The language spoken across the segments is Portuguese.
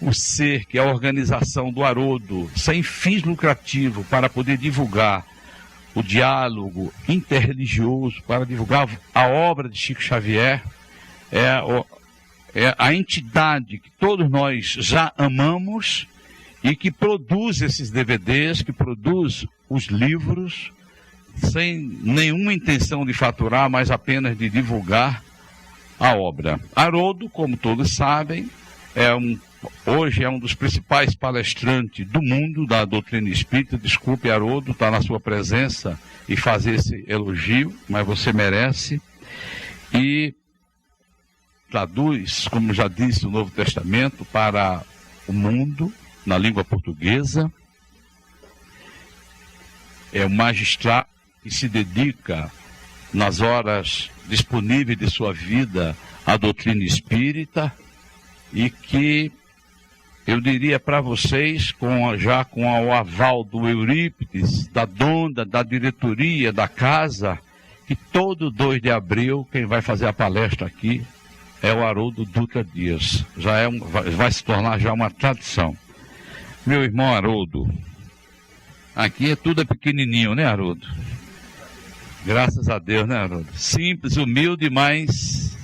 o ser, que é a organização do Haroldo, sem fins lucrativos, para poder divulgar o diálogo interreligioso, para divulgar a obra de Chico Xavier, é a entidade que todos nós já amamos e que produz esses DVDs, que produz os livros, sem nenhuma intenção de faturar, mas apenas de divulgar a obra. Haroldo, como todos sabem, hoje é um dos principais palestrantes do mundo da doutrina espírita. Desculpe, Haroldo, estar na sua presença e fazer esse elogio, mas você merece. E traduz, como já disse, o Novo Testamento para o mundo, na língua portuguesa. É um magistrado que se dedica, nas horas disponíveis de sua vida, à doutrina espírita, e que, eu diria para vocês, já com o aval do Eurípides, da dona, da diretoria da casa, que todo 2 de abril, quem vai fazer a palestra aqui é o Haroldo Dutra Dias. Vai se tornar já uma tradição. Meu irmão Haroldo, aqui tudo é pequenininho, né, Haroldo? Graças a Deus, né, Haroldo? Simples, humilde, mas...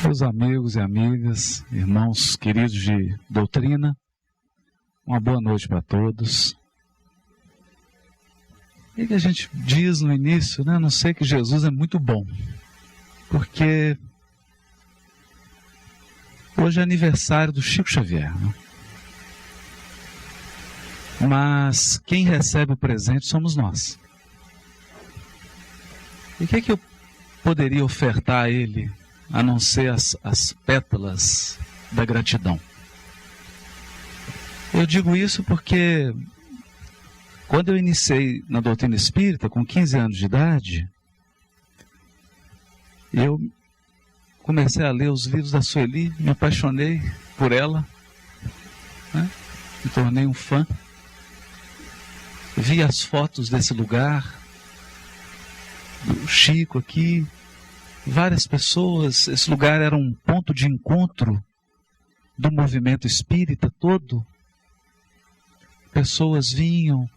Meus amigos e amigas, irmãos queridos de doutrina, uma boa noite para todos. O que a gente diz no início, né? Não sei, que Jesus é muito bom, porque hoje é aniversário do Chico Xavier, né? Mas quem recebe o presente somos nós. E o que eu poderia ofertar a ele, a não ser as pétalas da gratidão? Eu digo isso porque quando eu iniciei na doutrina espírita, com 15 anos de idade, eu comecei a ler os livros da Sueli, me apaixonei por ela, né? Me tornei um fã. Vi as fotos desse lugar, do Chico aqui, várias pessoas. Esse lugar era um ponto de encontro do movimento espírita todo. Pessoas vinham,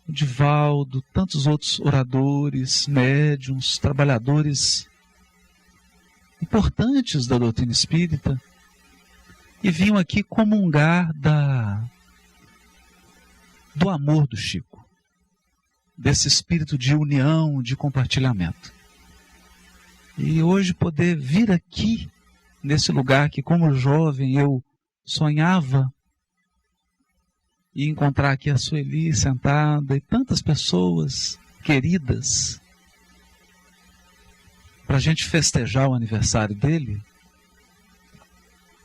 Divaldo, tantos outros oradores, médiuns, trabalhadores importantes da doutrina espírita, e vinham aqui comungar do amor do Chico, desse espírito de união, de compartilhamento. E hoje poder vir aqui, nesse lugar que como jovem eu sonhava, e encontrar aqui a Sueli sentada e tantas pessoas queridas, para a gente festejar o aniversário dele.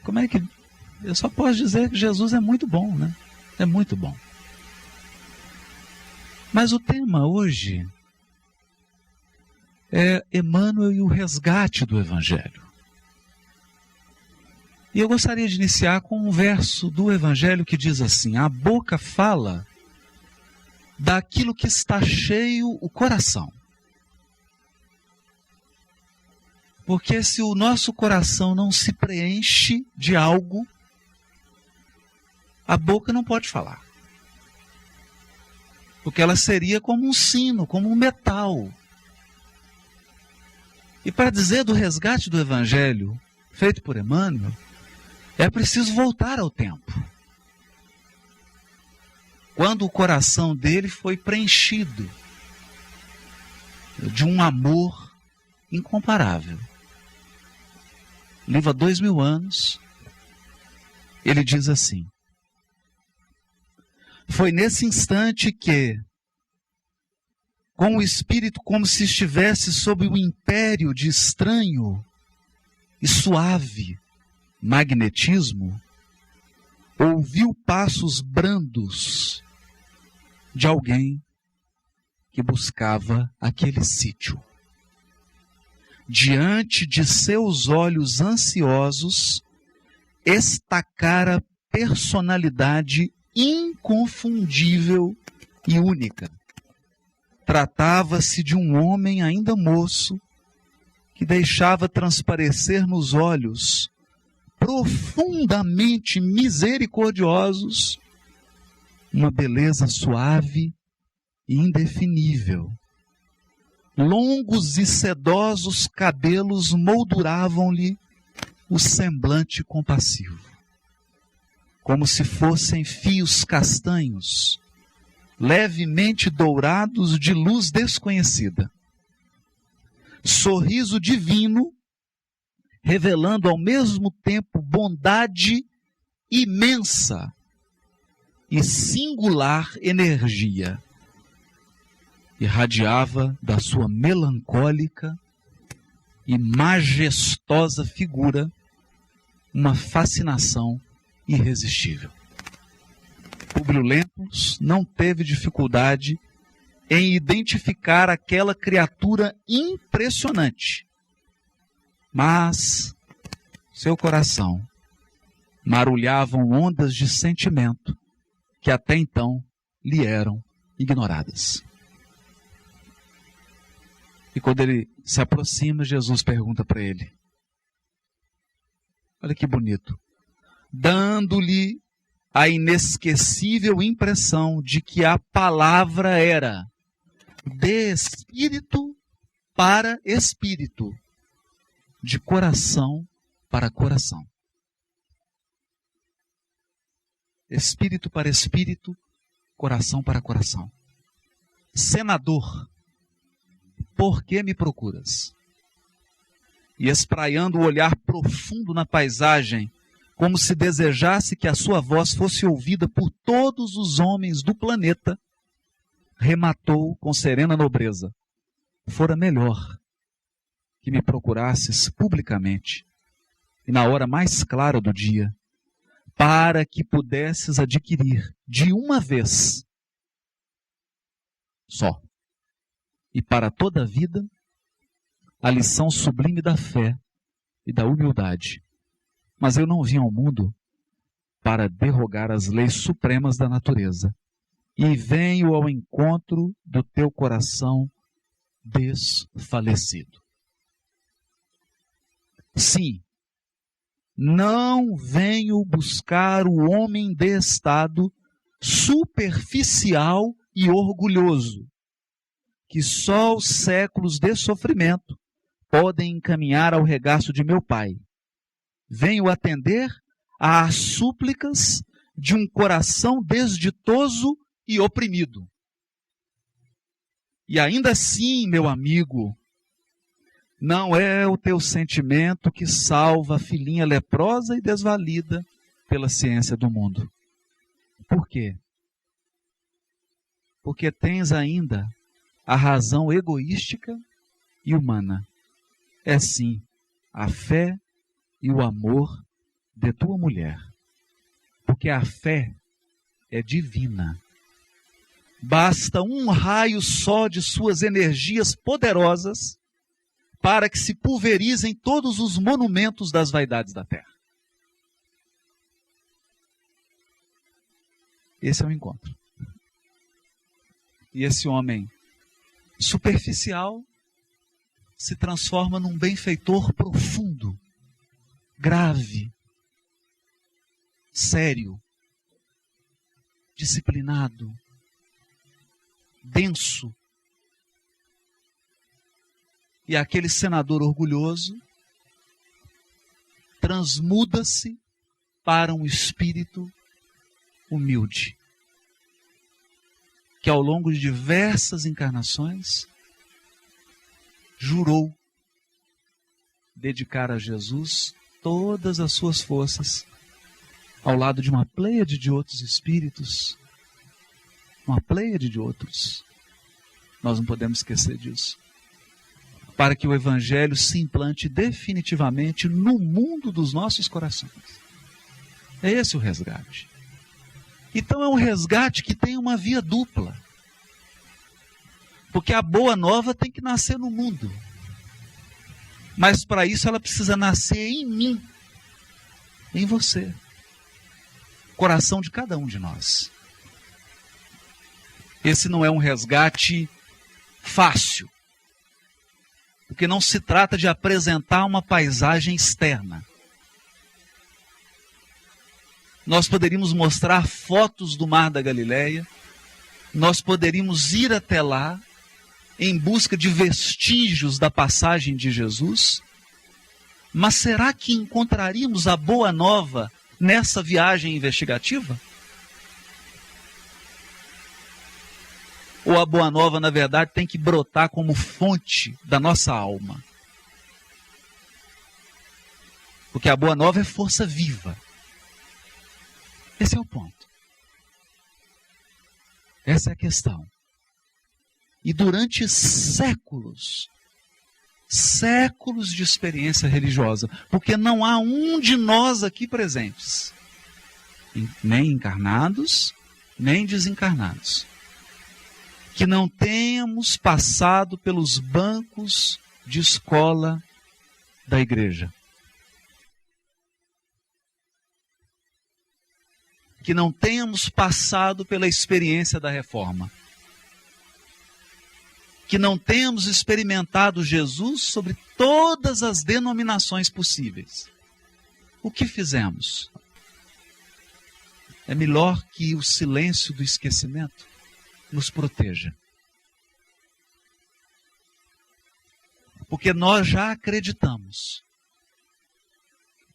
Como é que... Eu só posso dizer que Jesus é muito bom, né? É muito bom. Mas o tema hoje é Emmanuel e o resgate do Evangelho. E eu gostaria de iniciar com um verso do Evangelho que diz assim: a boca fala daquilo que está cheio o coração. Porque se o nosso coração não se preenche de algo, a boca não pode falar. Porque ela seria como um sino, como um metal. E para dizer do resgate do Evangelho, feito por Emmanuel, é preciso voltar ao tempo, quando o coração dele foi preenchido de um amor incomparável. Livro há 2000 anos, ele diz assim: foi nesse instante que, com o espírito como se estivesse sob o império de estranho e suave magnetismo, ouviu passos brandos de alguém que buscava aquele sítio. Diante de seus olhos ansiosos, estacara personalidade inconfundível e única. Tratava-se de um homem ainda moço, que deixava transparecer nos olhos profundamente misericordiosos, uma beleza suave e indefinível. Longos e sedosos cabelos molduravam-lhe o semblante compassivo, como se fossem fios castanhos, levemente dourados de luz desconhecida. Sorriso divino, revelando ao mesmo tempo bondade imensa e singular energia. Irradiava da sua melancólica e majestosa figura uma fascinação irresistível. Públio Lentulus não teve dificuldade em identificar aquela criatura impressionante, mas seu coração marulhavam ondas de sentimento que até então lhe eram ignoradas. E quando ele se aproxima, Jesus pergunta para ele, olha que bonito, dando-lhe a inesquecível impressão de que a palavra era de espírito para espírito, de coração para coração. Espírito para espírito, coração para coração. Senador, por que me procuras? E espraiando o olhar profundo na paisagem, como se desejasse que a sua voz fosse ouvida por todos os homens do planeta, rematou com serena nobreza: fora melhor que me procurasses publicamente e na hora mais clara do dia, para que pudesses adquirir de uma vez só e para toda a vida a lição sublime da fé e da humildade. Mas eu não vim ao mundo para derrogar as leis supremas da natureza, e venho ao encontro do teu coração desfalecido. Sim, não venho buscar o homem de estado superficial e orgulhoso, que só os séculos de sofrimento podem encaminhar ao regaço de meu Pai. Venho atender às súplicas de um coração desditoso e oprimido. E ainda assim, meu amigo, não é o teu sentimento que salva a filhinha leprosa e desvalida pela ciência do mundo. Por quê? Porque tens ainda a razão egoística e humana. É sim a fé e o amor de tua mulher. Porque a fé é divina. Basta um raio só de suas energias poderosas para que se pulverizem todos os monumentos das vaidades da terra. Esse é o encontro. E esse homem superficial se transforma num benfeitor profundo, grave, sério, disciplinado, denso. E aquele senador orgulhoso transmuda-se para um espírito humilde, que ao longo de diversas encarnações jurou dedicar a Jesus todas as suas forças, ao lado de uma pleiade de outros espíritos, uma pleiade de outros. Nós não podemos esquecer disso. Para que o Evangelho se implante definitivamente no mundo dos nossos corações. É esse o resgate. Então é um resgate que tem uma via dupla. Porque a boa nova tem que nascer no mundo. Mas para isso ela precisa nascer em mim, em você. Coração de cada um de nós. Esse não é um resgate fácil. Porque não se trata de apresentar uma paisagem externa. nós poderíamos mostrar fotos do Mar da Galileia, nós poderíamos ir até lá em busca de vestígios da passagem de Jesus, mas será que encontraríamos a boa nova nessa viagem investigativa? Ou a boa nova, na verdade, tem que brotar como fonte da nossa alma? Porque a boa nova é força viva. Esse é o ponto. Essa é a questão. E durante séculos de experiência religiosa, porque não há um de nós aqui presentes, nem encarnados, nem desencarnados, que não tenhamos passado pelos bancos de escola da igreja. Que não tenhamos passado pela experiência da reforma. Que não tenhamos experimentado Jesus sobre todas as denominações possíveis. O que fizemos? É melhor que o silêncio do esquecimento nos proteja. Porque nós já acreditamos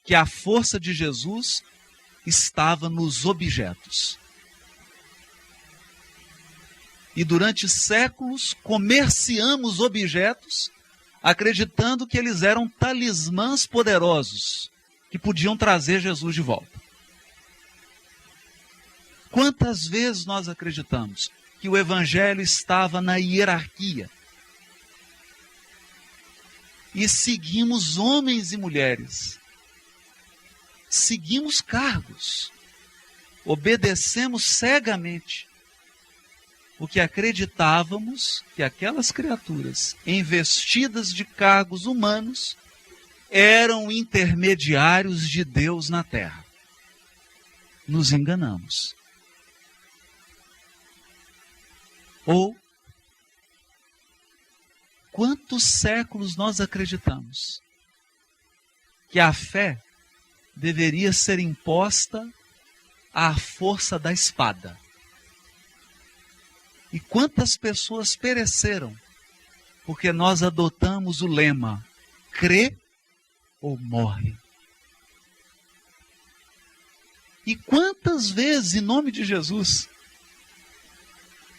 que a força de Jesus estava nos objetos. E durante séculos comerciamos objetos, acreditando que eles eram talismãs poderosos que podiam trazer Jesus de volta. Quantas vezes nós acreditamos que o Evangelho estava na hierarquia e seguimos homens e mulheres, seguimos cargos, obedecemos cegamente, porque acreditávamos que aquelas criaturas investidas de cargos humanos eram intermediários de Deus na terra. Nos enganamos. Ou, quantos séculos nós acreditamos que a fé deveria ser imposta à força da espada? E quantas pessoas pereceram porque nós adotamos o lema: crê ou morre. E quantas vezes, em nome de Jesus,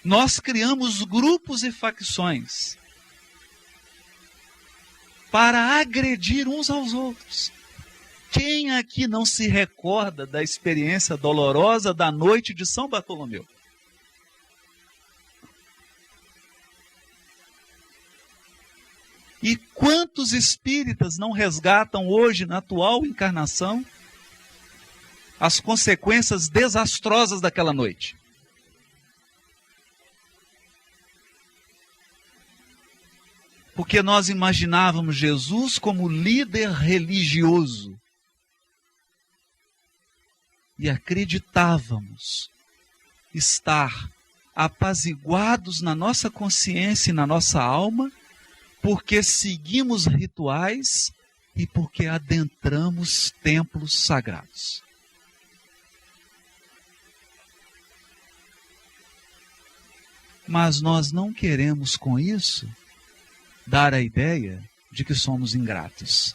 nós criamos grupos e facções para agredir uns aos outros. Quem aqui não se recorda da experiência dolorosa da noite de São Bartolomeu? E quantos espíritas não resgatam hoje, na atual encarnação, as consequências desastrosas daquela noite? Porque nós imaginávamos Jesus como líder religioso. E acreditávamos estar apaziguados na nossa consciência e na nossa alma, porque seguimos rituais e porque adentramos templos sagrados. Mas nós não queremos com isso dar a ideia de que somos ingratos.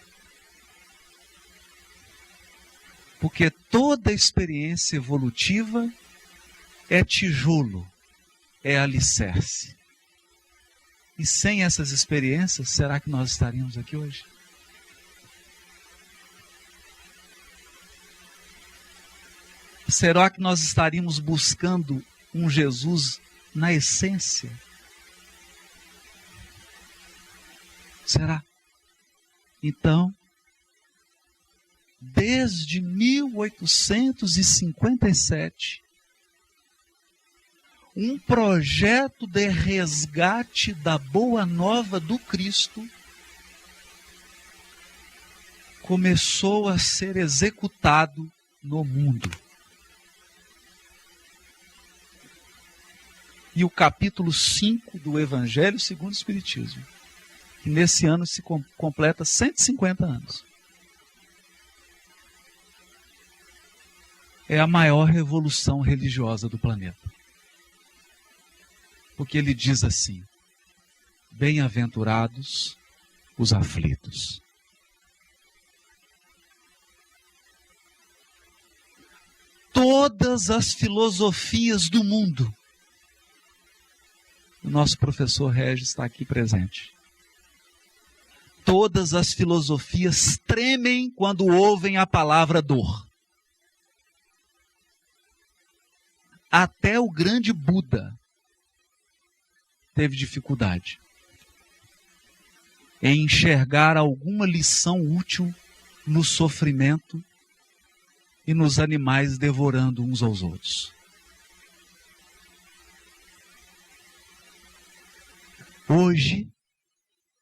Porque toda experiência evolutiva é tijolo, é alicerce. E sem essas experiências, será que nós estaríamos aqui hoje? Será que nós estaríamos buscando um Jesus na essência? Será? Então, desde 1857, um projeto de resgate da boa nova do Cristo começou a ser executado no mundo. E o capítulo 5 do Evangelho segundo o Espiritismo, que nesse ano se completa 150 anos. é a maior revolução religiosa do planeta. Porque ele diz assim: bem-aventurados os aflitos. Todas as filosofias do mundo, o nosso professor Regis está aqui presente. Todas as filosofias tremem quando ouvem a palavra dor. Até o grande Buda teve dificuldade em enxergar alguma lição útil no sofrimento e nos animais devorando uns aos outros. Hoje,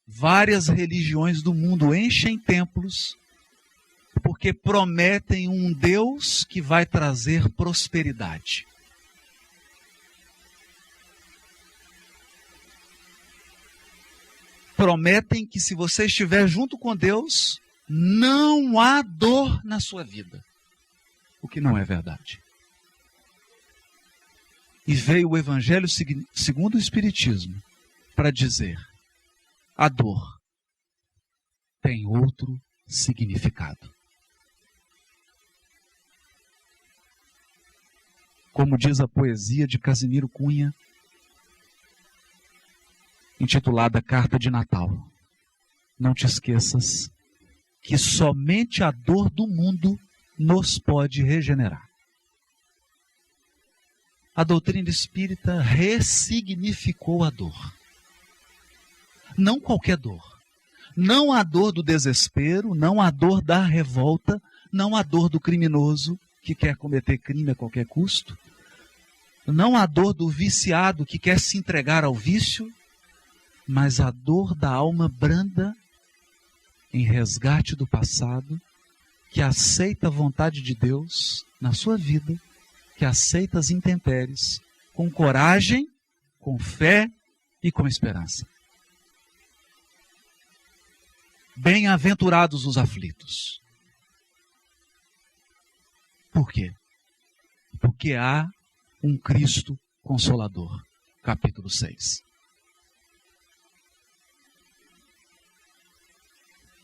várias religiões do mundo enchem templos porque prometem um Deus que vai trazer prosperidade. Prometem que se você estiver junto com Deus, não há dor na sua vida. O que não é verdade. E veio o Evangelho segundo o Espiritismo para dizer: a dor tem outro significado. Como diz a poesia de Casimiro Cunha, intitulada Carta de Natal: não te esqueças que somente a dor do mundo nos pode regenerar. A doutrina espírita ressignificou a dor. Não qualquer dor. Não a dor do desespero, não a dor da revolta, não a dor do criminoso que quer cometer crime a qualquer custo, não a dor do viciado que quer se entregar ao vício, mas a dor da alma branda em resgate do passado, que aceita a vontade de Deus na sua vida, que aceita as intempéries com coragem, com fé e com esperança. Bem-aventurados os aflitos. Por quê? Porque há um Cristo Consolador. Capítulo 6.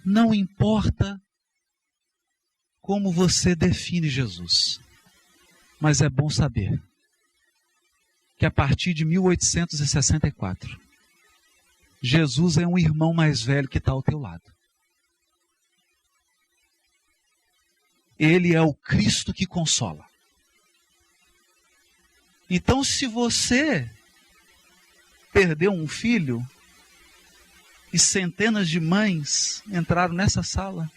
Não importa como você define Jesus, mas é bom saber que a partir de 1864, Jesus é um irmão mais velho que está ao teu lado. Ele é o Cristo que consola. Então, se você perdeu um filho, e centenas de mães entraram nessa sala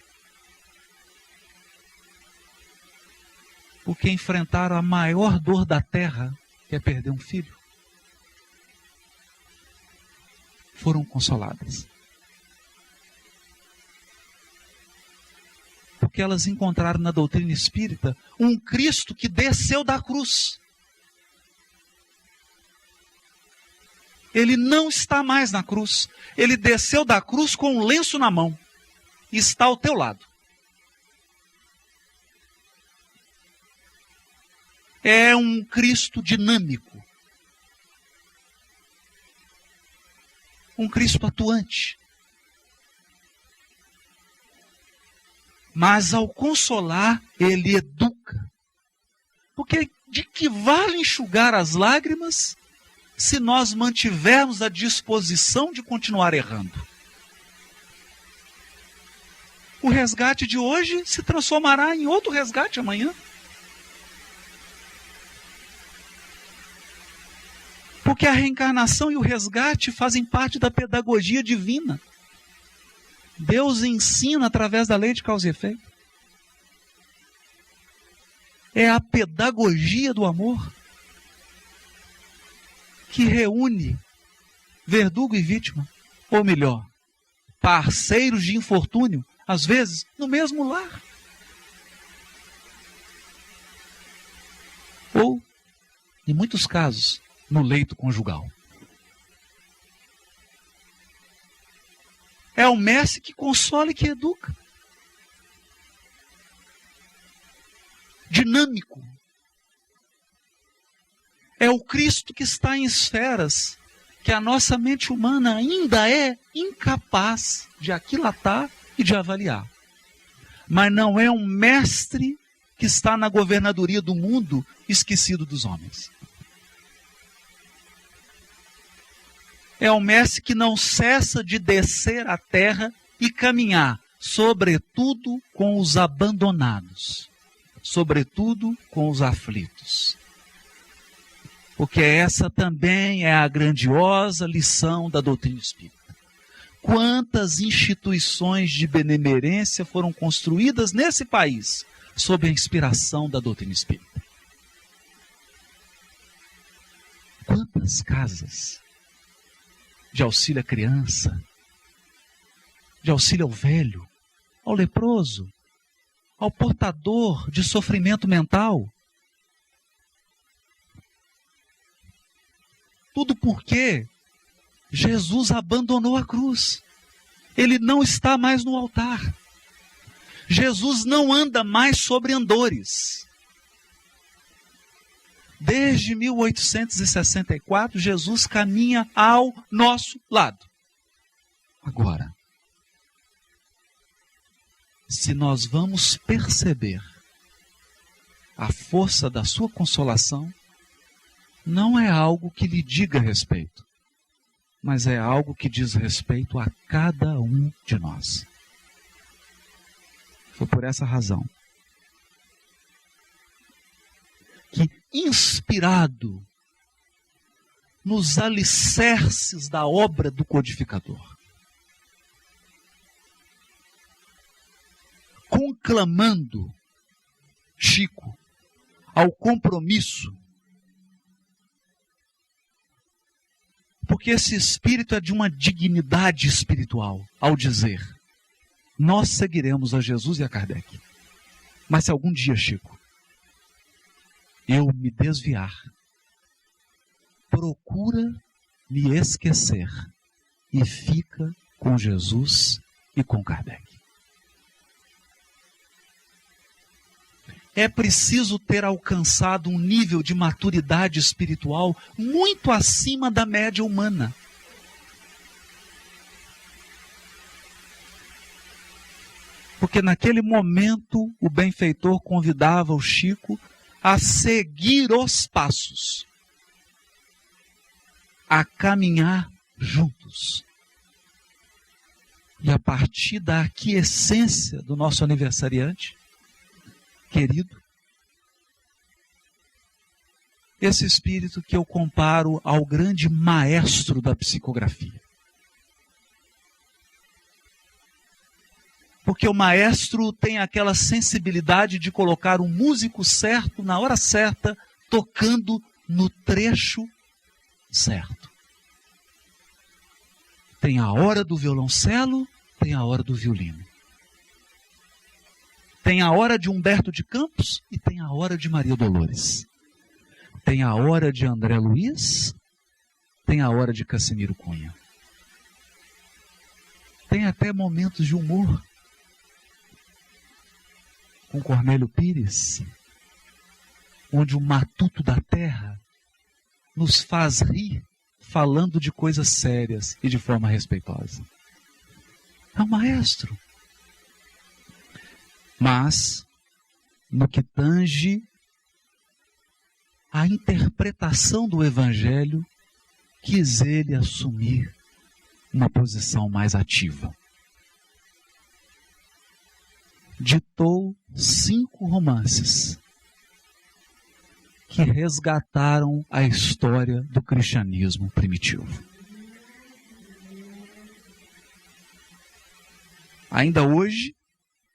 porque enfrentaram a maior dor da terra, que é perder um filho, foram consoladas. Porque elas encontraram na doutrina espírita um Cristo que desceu da cruz. Ele não está mais na cruz. Ele desceu da cruz com um lenço na mão. E está ao teu lado. É um Cristo dinâmico. Um Cristo atuante. Mas ao consolar, ele educa. Porque de que vale enxugar as lágrimas se nós mantivermos a disposição de continuar errando? O resgate de hoje se transformará em outro resgate amanhã. Porque a reencarnação e o resgate fazem parte da pedagogia divina. Deus ensina através da lei de causa e efeito. É a pedagogia do amor que reúne verdugo e vítima, ou melhor, parceiros de infortúnio, às vezes no mesmo lar. Ou, em muitos casos, no leito conjugal. É o mestre que consola e que educa. De dinâmico. É o Cristo que está em esferas que a nossa mente humana ainda é incapaz de aquilatar e de avaliar. Mas não é um mestre que está na governadoria do mundo esquecido dos homens. É um mestre que não cessa de descer à terra e caminhar, sobretudo com os abandonados, sobretudo com os aflitos. Porque essa também é a grandiosa lição da doutrina espírita. Quantas instituições de benemerência foram construídas nesse país sob a inspiração da doutrina espírita? Quantas casas de auxílio à criança, de auxílio ao velho, ao leproso, ao portador de sofrimento mental? Tudo porque Jesus abandonou a cruz. Ele não está mais no altar. Jesus não anda mais sobre andores. Desde 1864, Jesus caminha ao nosso lado. Agora, se nós vamos perceber a força da sua consolação, não é algo que lhe diga respeito, mas é algo que diz respeito a cada um de nós. Foi por essa razão que, inspirado nos alicerces da obra do codificador, conclamando Chico ao compromisso, porque esse espírito é de uma dignidade espiritual, ao dizer: nós seguiremos a Jesus e a Kardec. Mas se algum dia, Chico, eu me desviar, procura me esquecer e fica com Jesus e com Kardec. É preciso ter alcançado um nível de maturidade espiritual muito acima da média humana. Porque naquele momento o benfeitor convidava o Chico a seguir os passos, a caminhar juntos. E a partir da aquiescência do nosso aniversariante querido, esse espírito que eu comparo ao grande maestro da psicografia. Porque o maestro tem aquela sensibilidade de colocar um músico certo, na hora certa, tocando no trecho certo. Tem a hora do violoncelo, tem a hora do violino. Tem a hora de Humberto de Campos e tem a hora de Maria Dolores. Tem a hora de André Luiz, tem a hora de Cassimiro Cunha. Tem até momentos de humor com Cornélio Pires, onde o matuto da terra nos faz rir falando de coisas sérias e de forma respeitosa. É um maestro. Mas, no que tange a interpretação do Evangelho, quis ele assumir uma posição mais ativa. Ditou 5 romances que resgataram a história do cristianismo primitivo. Ainda hoje,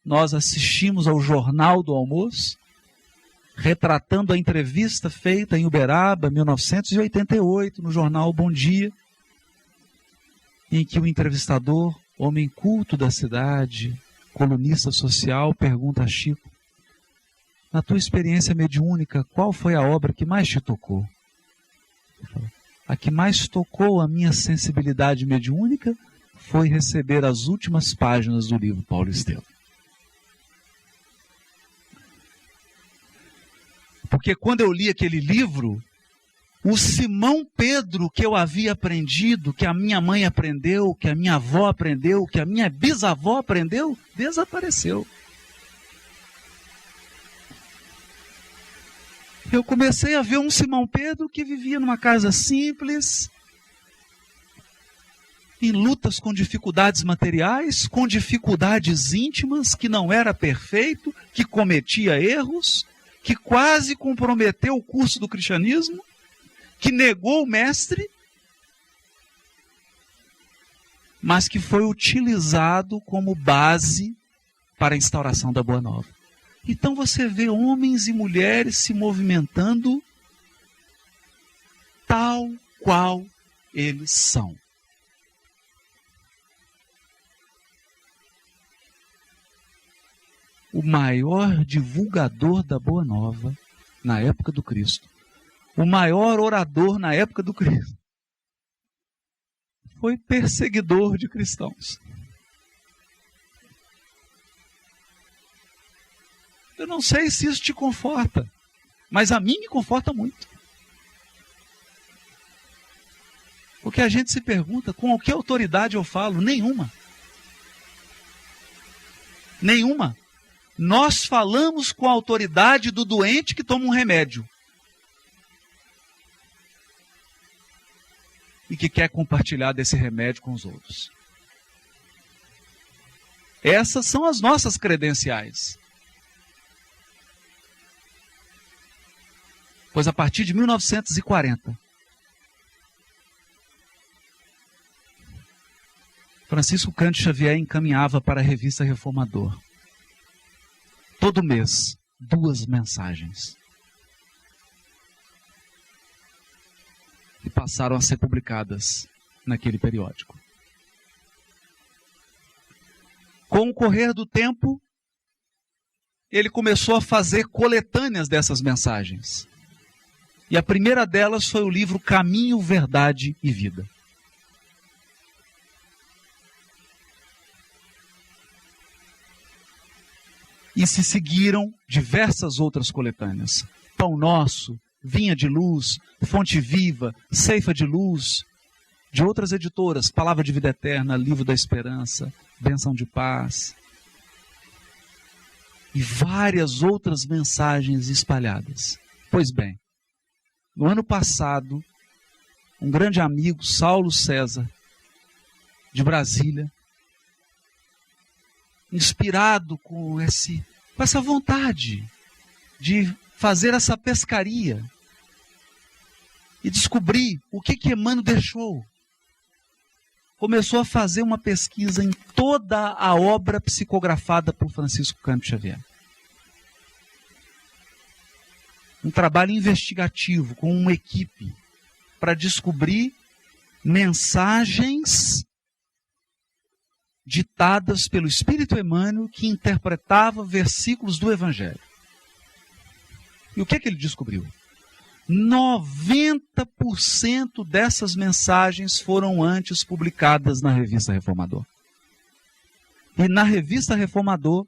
nós assistimos ao Jornal do Almoço, retratando a entrevista feita em Uberaba, 1988, no jornal Bom Dia, em que o entrevistador, homem culto da cidade, colunista social, pergunta a Chico: na tua experiência mediúnica, qual foi a obra que mais te tocou? A que mais tocou a minha sensibilidade mediúnica foi receber as últimas páginas do livro Paulo Estevam. Porque quando eu li aquele livro, o Simão Pedro que eu havia aprendido, que a minha mãe aprendeu, que a minha avó aprendeu, que a minha bisavó aprendeu, desapareceu. Eu comecei a ver um Simão Pedro que vivia numa casa simples, em lutas com dificuldades materiais, com dificuldades íntimas, que não era perfeito, que cometia erros, que quase comprometeu o curso do cristianismo, que negou o mestre, mas que foi utilizado como base para a instauração da Boa Nova. Então você vê homens e mulheres se movimentando tal qual eles são. O maior divulgador da Boa Nova na época do Cristo, o maior orador na época do Cristo, foi perseguidor de cristãos. Eu não sei se isso te conforta, mas a mim me conforta muito. Porque a gente se pergunta, com que autoridade eu falo? Nenhuma. Nenhuma. Nós falamos com a autoridade do doente que toma um remédio e que quer compartilhar desse remédio com os outros. Essas são as nossas credenciais. Pois a partir de 1940, Francisco Cândido Xavier encaminhava para a Revista Reformador, todo mês, 2 mensagens. E passaram a ser publicadas naquele periódico. Com o correr do tempo, ele começou a fazer coletâneas dessas mensagens. E a primeira delas foi o livro Caminho, Verdade e Vida. E se seguiram diversas outras coletâneas. Pão Nosso, Vinha de Luz, Fonte Viva, Ceifa de Luz, de outras editoras, Palavra de Vida Eterna, Livro da Esperança, Bênção de Paz. E várias outras mensagens espalhadas. Pois bem, no ano passado, um grande amigo, Saulo César, de Brasília, inspirado com essa vontade de fazer essa pescaria e descobrir o que Emmanuel deixou, começou a fazer uma pesquisa em toda a obra psicografada por Francisco Cândido Xavier. Um trabalho investigativo com uma equipe para descobrir mensagens ditadas pelo Espírito Emmanuel que interpretava versículos do Evangelho. E o que ele descobriu? 90% dessas mensagens foram antes publicadas na Revista Reformador. E na Revista Reformador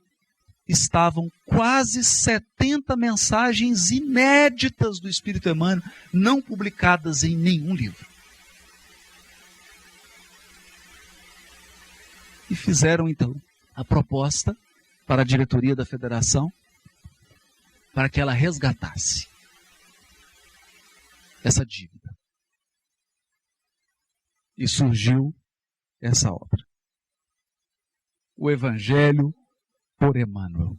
estavam quase 70 mensagens inéditas do Espírito Emmanuel, não publicadas em nenhum livro. E fizeram, então, a proposta para a diretoria da federação para que ela resgatasse essa dívida. E surgiu essa obra. O Evangelho por Emmanuel.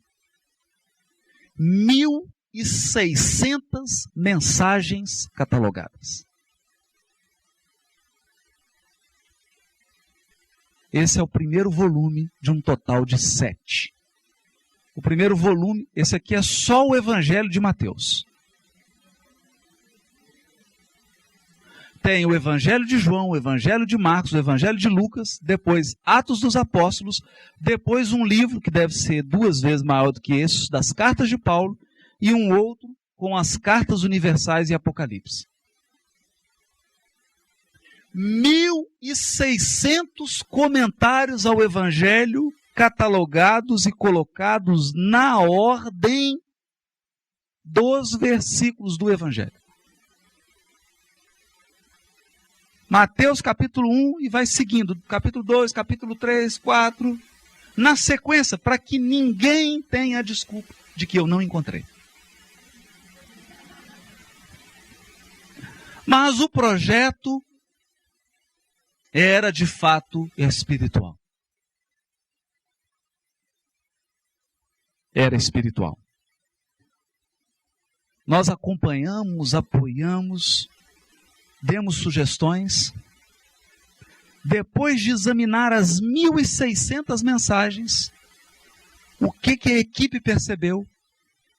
1.600 mensagens catalogadas. Esse é o primeiro volume de um total de 7. O primeiro volume, esse aqui é só o Evangelho de Mateus. Tem o Evangelho de João, o Evangelho de Marcos, o Evangelho de Lucas, depois Atos dos Apóstolos, depois um livro que deve ser 2 vezes maior do que esse, das Cartas de Paulo, e um outro com as Cartas Universais e Apocalipse. 1.600 comentários ao Evangelho, catalogados e colocados na ordem dos versículos do Evangelho. Mateus capítulo 1 e vai seguindo, capítulo 2, capítulo 3, 4, na sequência, para que ninguém tenha desculpa de que eu não encontrei. Mas o projeto era de fato espiritual. Era espiritual. Nós acompanhamos, apoiamos, demos sugestões. Depois de examinar as 1.600 mensagens, o que a equipe percebeu?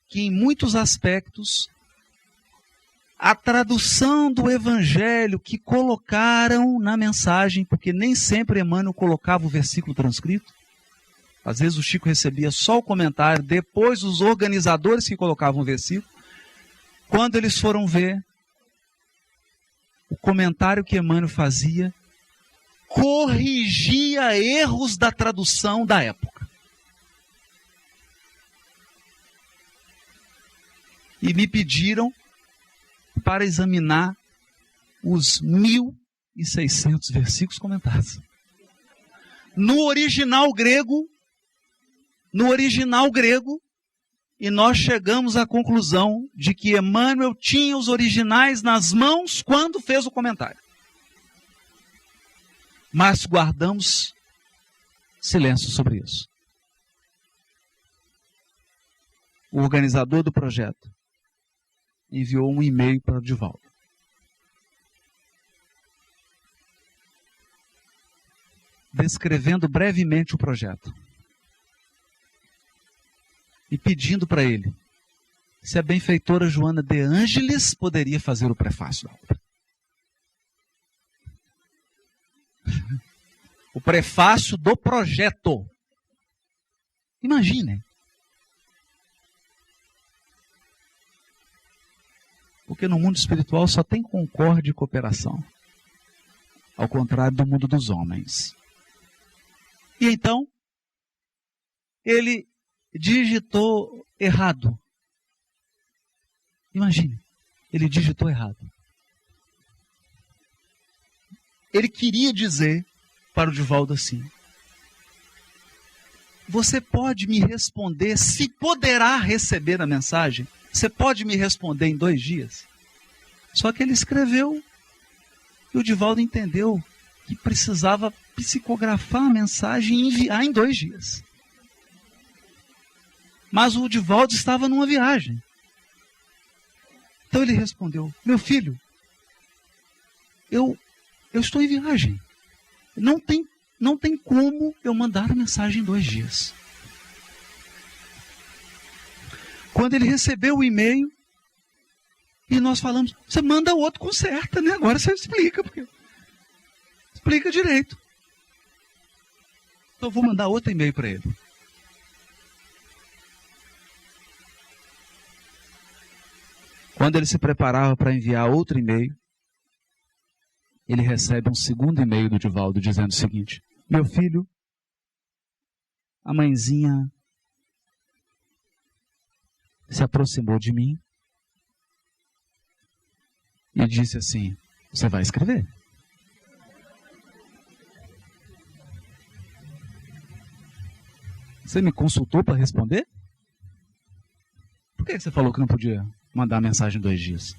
Que em muitos aspectos, a tradução do Evangelho que colocaram na mensagem, porque nem sempre Emmanuel colocava o versículo transcrito, às vezes o Chico recebia só o comentário, depois os organizadores que colocavam o versículo. Quando eles foram ver, o comentário que Emmanuel fazia corrigia erros da tradução da época. E me pediram para examinar os 1.600 versículos comentados. No original grego, e nós chegamos à conclusão de que Emmanuel tinha os originais nas mãos quando fez o comentário. Mas guardamos silêncio sobre isso. O organizador do projeto enviou um e-mail para o Divaldo. Descrevendo brevemente o projeto. E pedindo para ele se a benfeitora Joana de Ângeles poderia fazer o prefácio da obra. O prefácio do projeto. Imaginem. Porque no mundo espiritual só tem concórdia e cooperação. Ao contrário do mundo dos homens. E então, ele digitou errado. Imagine, ele digitou errado. Ele queria dizer para o Divaldo assim: você pode me responder se poderá receber a mensagem? Você pode me responder em 2 dias? Só que ele escreveu e o Divaldo entendeu que precisava psicografar a mensagem e enviar em 2 dias. Mas o Divaldo estava numa viagem. Então ele respondeu: meu filho, eu estou em viagem. Não tem como eu mandar a mensagem em 2 dias. Quando ele recebeu o e-mail, e nós falamos: você manda outro, conserta, né? Agora você explica. Explica direito. Então eu vou mandar outro e-mail para ele. Quando ele se preparava para enviar outro e-mail, ele recebe um segundo e-mail do Divaldo dizendo o seguinte: meu filho, a mãezinha se aproximou de mim e disse assim: você vai escrever? Você me consultou para responder? Por que você falou que não podia mandar a mensagem em 2 dias?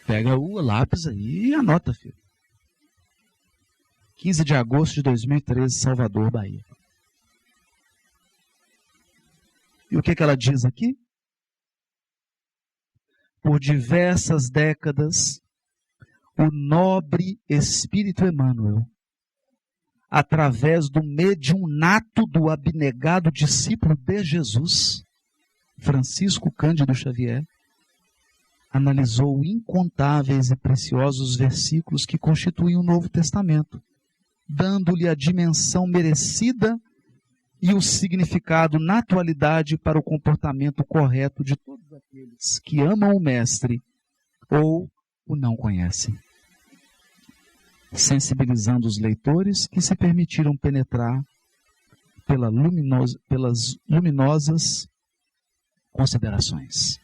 Pega o lápis aí e anota, filho. 15 de agosto de 2013, Salvador, Bahia. E o que ela diz aqui? Por diversas décadas, o nobre Espírito Emmanuel, através do mediunato do abnegado discípulo de Jesus, Francisco Cândido Xavier, analisou incontáveis e preciosos versículos que constituem o Novo Testamento, dando-lhe a dimensão merecida e o significado na atualidade para o comportamento correto de todos aqueles que amam o Mestre ou o não conhecem, sensibilizando os leitores que se permitiram penetrar pelas luminosas considerações.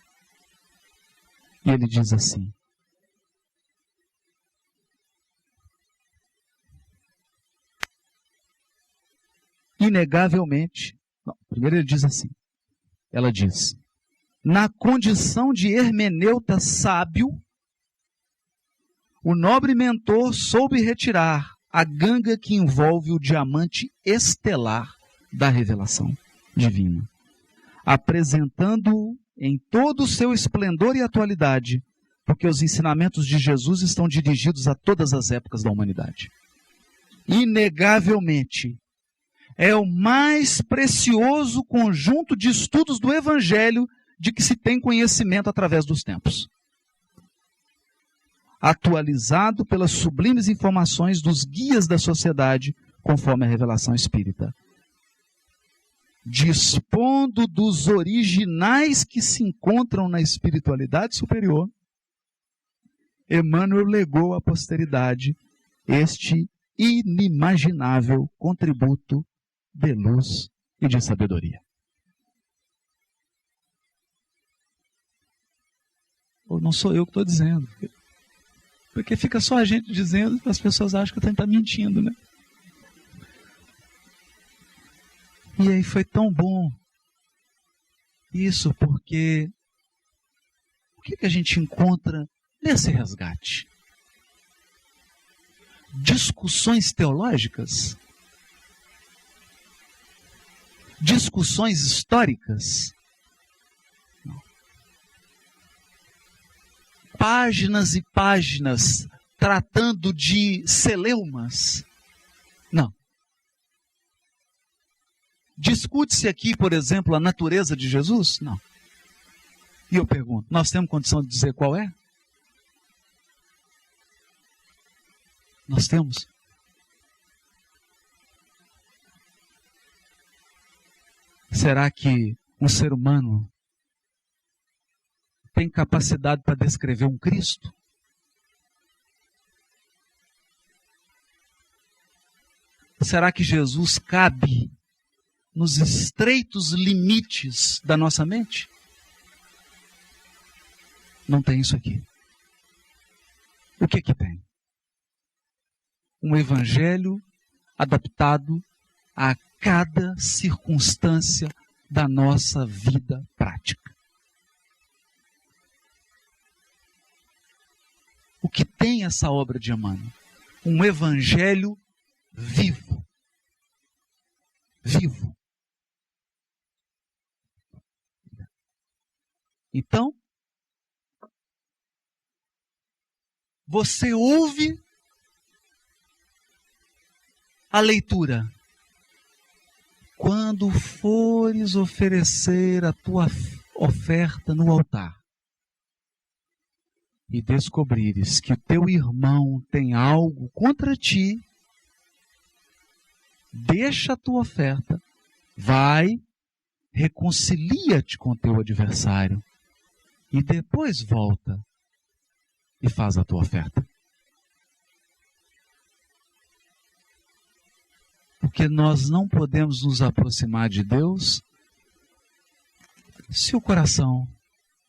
E ele diz assim: inegavelmente, não, primeiro ele diz assim, ela diz, na condição de hermeneuta sábio, o nobre mentor soube retirar a ganga que envolve o diamante estelar da revelação divina, apresentando-o em todo o seu esplendor e atualidade, porque os ensinamentos de Jesus estão dirigidos a todas as épocas da humanidade. Inegavelmente, é o mais precioso conjunto de estudos do Evangelho de que se tem conhecimento através dos tempos, atualizado pelas sublimes informações dos guias da sociedade, conforme a revelação espírita, dispondo dos originais que se encontram na espiritualidade superior. Emmanuel legou à posteridade este inimaginável contributo de luz e de sabedoria. Não sou eu que estou dizendo, porque fica só a gente dizendo, as pessoas acham que eu estou mentindo, né? E aí foi tão bom isso, porque o que a gente encontra nesse resgate? Discussões teológicas? Discussões históricas? Não. Páginas e páginas tratando de celeumas? Não. Discute-se aqui, por exemplo, a natureza de Jesus? Não. E eu pergunto, nós temos condição de dizer qual é? Nós temos. Será que um ser humano tem capacidade para descrever um Cristo? Será que Jesus cabe nos estreitos limites da nossa mente? Não tem isso aqui. O que tem? Um evangelho adaptado a cada circunstância da nossa vida prática. O que tem essa obra de Emmanuel? Um evangelho vivo. Vivo. Então, você ouve a leitura. Quando fores oferecer a tua oferta no altar e descobrires que o teu irmão tem algo contra ti, deixa a tua oferta, vai, reconcilia-te com teu adversário e depois volta e faz a tua oferta. Porque nós não podemos nos aproximar de Deus se o coração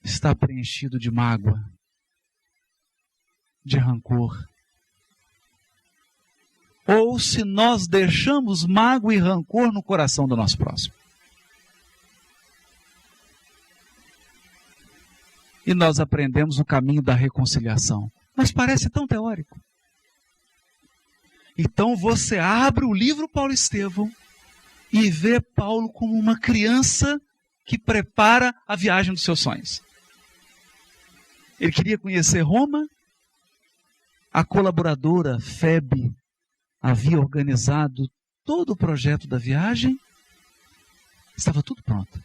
está preenchido de mágoa, de rancor. Ou se nós deixamos mágoa e rancor no coração do nosso próximo. E nós aprendemos o caminho da reconciliação. Mas parece tão teórico. Então você abre o livro Paulo Estevão e vê Paulo como uma criança que prepara a viagem dos seus sonhos. Ele queria conhecer Roma, a colaboradora Febe havia organizado todo o projeto da viagem, estava tudo pronto.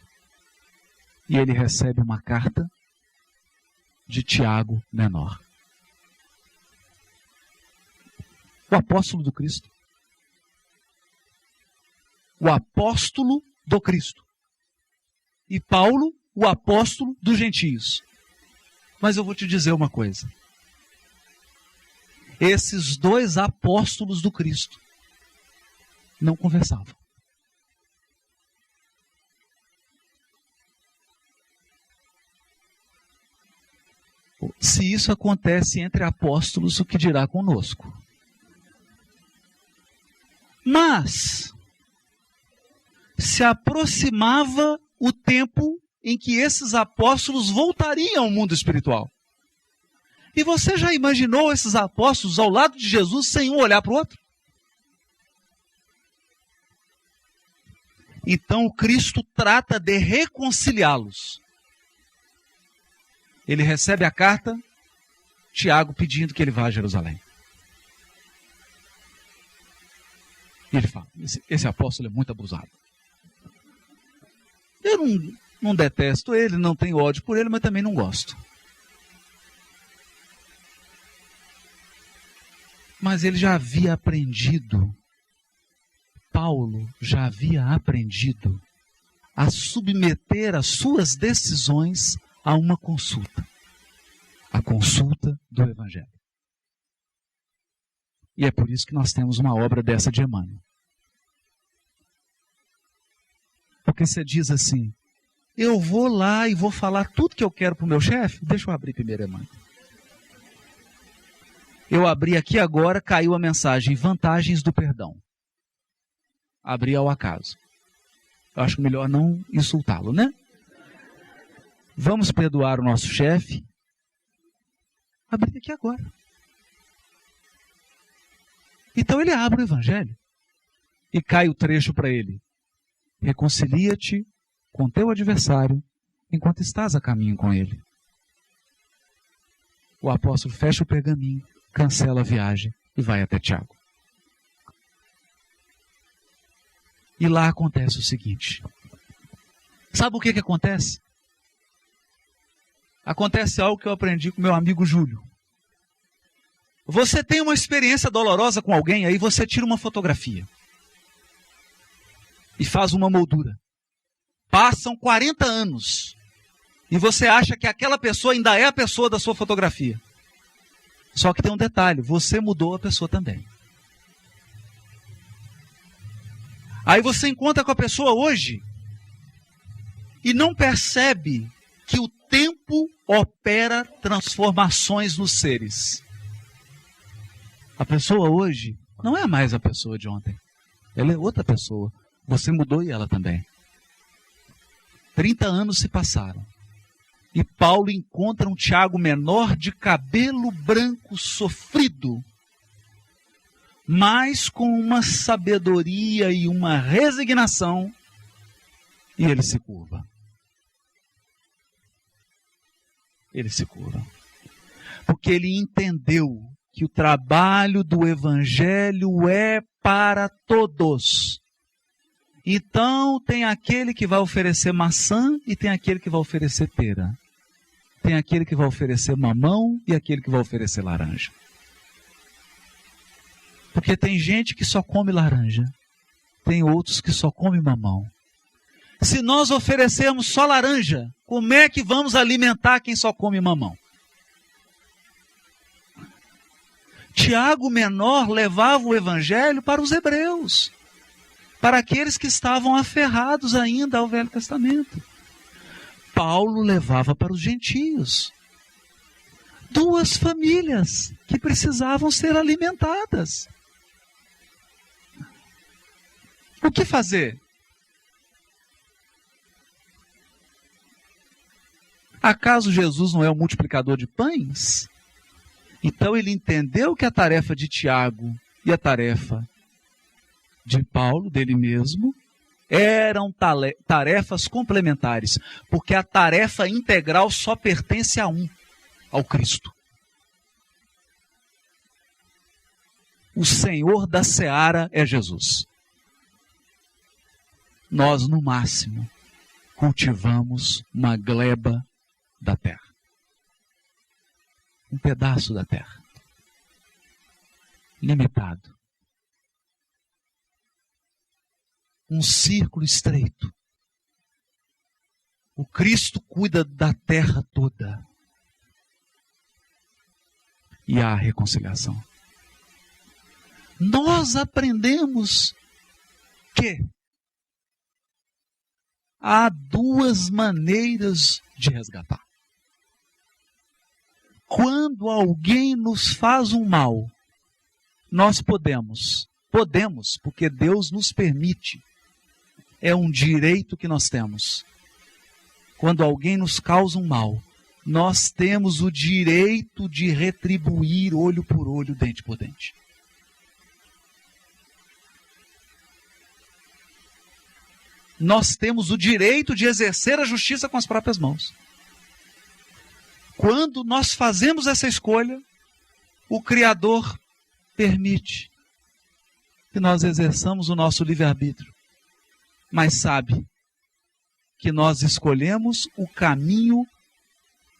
E ele recebe uma carta de Tiago Menor. O apóstolo do Cristo. O apóstolo do Cristo. E Paulo, o apóstolo dos gentios. Mas eu vou te dizer uma coisa. Esses dois apóstolos do Cristo não conversavam. Se isso acontece entre apóstolos, o que dirá conosco? Mas se aproximava o tempo em que esses apóstolos voltariam ao mundo espiritual. E você já imaginou esses apóstolos ao lado de Jesus sem um olhar para o outro? Então o Cristo trata de reconciliá-los. Ele recebe a carta, Tiago pedindo que ele vá a Jerusalém. E ele fala, esse apóstolo é muito abusado. Eu não detesto ele, não tenho ódio por ele, mas também não gosto. Mas ele já havia aprendido, Paulo já havia aprendido a submeter as suas decisões a uma consulta. A consulta do Evangelho. E é por isso que nós temos uma obra dessa de Emmanuel. Porque você diz assim, eu vou lá e vou falar tudo que eu quero para o meu chefe? Deixa eu abrir primeiro, Emmanuel. Eu abri aqui agora, caiu a mensagem, vantagens do perdão. Abri ao acaso. Eu acho melhor não insultá-lo, né? Vamos perdoar o nosso chefe? Abri aqui agora. Então ele abre o Evangelho e cai o trecho para ele. Reconcilia-te com teu adversário enquanto estás a caminho com ele. O apóstolo fecha o pergaminho, cancela a viagem e vai até Tiago. E lá acontece o seguinte. Sabe o que acontece? Acontece algo que eu aprendi com meu amigo Júlio. Você tem uma experiência dolorosa com alguém, aí você tira uma fotografia. E faz uma moldura. Passam 40 anos. E você acha que aquela pessoa ainda é a pessoa da sua fotografia. Só que tem um detalhe, você mudou a pessoa também. Aí você encontra com a pessoa hoje e não percebe que o tempo opera transformações nos seres. A pessoa hoje não é mais a pessoa de ontem. Ela é outra pessoa. Você mudou e ela também. 30 anos se passaram. E Paulo encontra um Tiago menor de cabelo branco sofrido, mas com uma sabedoria e uma resignação, e ele se curva. Ele se curva. Porque ele entendeu que o trabalho do Evangelho é para todos. Então tem aquele que vai oferecer maçã e tem aquele que vai oferecer pera. Tem aquele que vai oferecer mamão e aquele que vai oferecer laranja. Porque tem gente que só come laranja. Tem outros que só comem mamão. Se nós oferecermos só laranja, como é que vamos alimentar quem só come mamão? Tiago menor levava o Evangelho para os hebreus. Para aqueles que estavam aferrados ainda ao Velho Testamento. Paulo levava para os gentios. Duas famílias que precisavam ser alimentadas. O que fazer? Acaso Jesus não é o multiplicador de pães? Então ele entendeu que a tarefa de Tiago e a tarefa de Paulo, dele mesmo, eram tarefas complementares, porque a tarefa integral só pertence a um, ao Cristo. O Senhor da seara é Jesus. Nós, no máximo, cultivamos uma gleba da terra. Um pedaço da terra. Limitado. Um círculo estreito. O Cristo cuida da terra toda. E há a reconciliação. Nós aprendemos que há duas maneiras de resgatar. quando alguém nos faz um mal, nós podemos, porque Deus nos permite. É um direito que nós temos. Quando alguém nos causa um mal, nós temos o direito de retribuir olho por olho, dente por dente. Nós temos o direito de exercer a justiça com as próprias mãos. Quando nós fazemos essa escolha, o Criador permite que nós exerçamos o nosso livre-arbítrio, mas sabe que nós escolhemos o caminho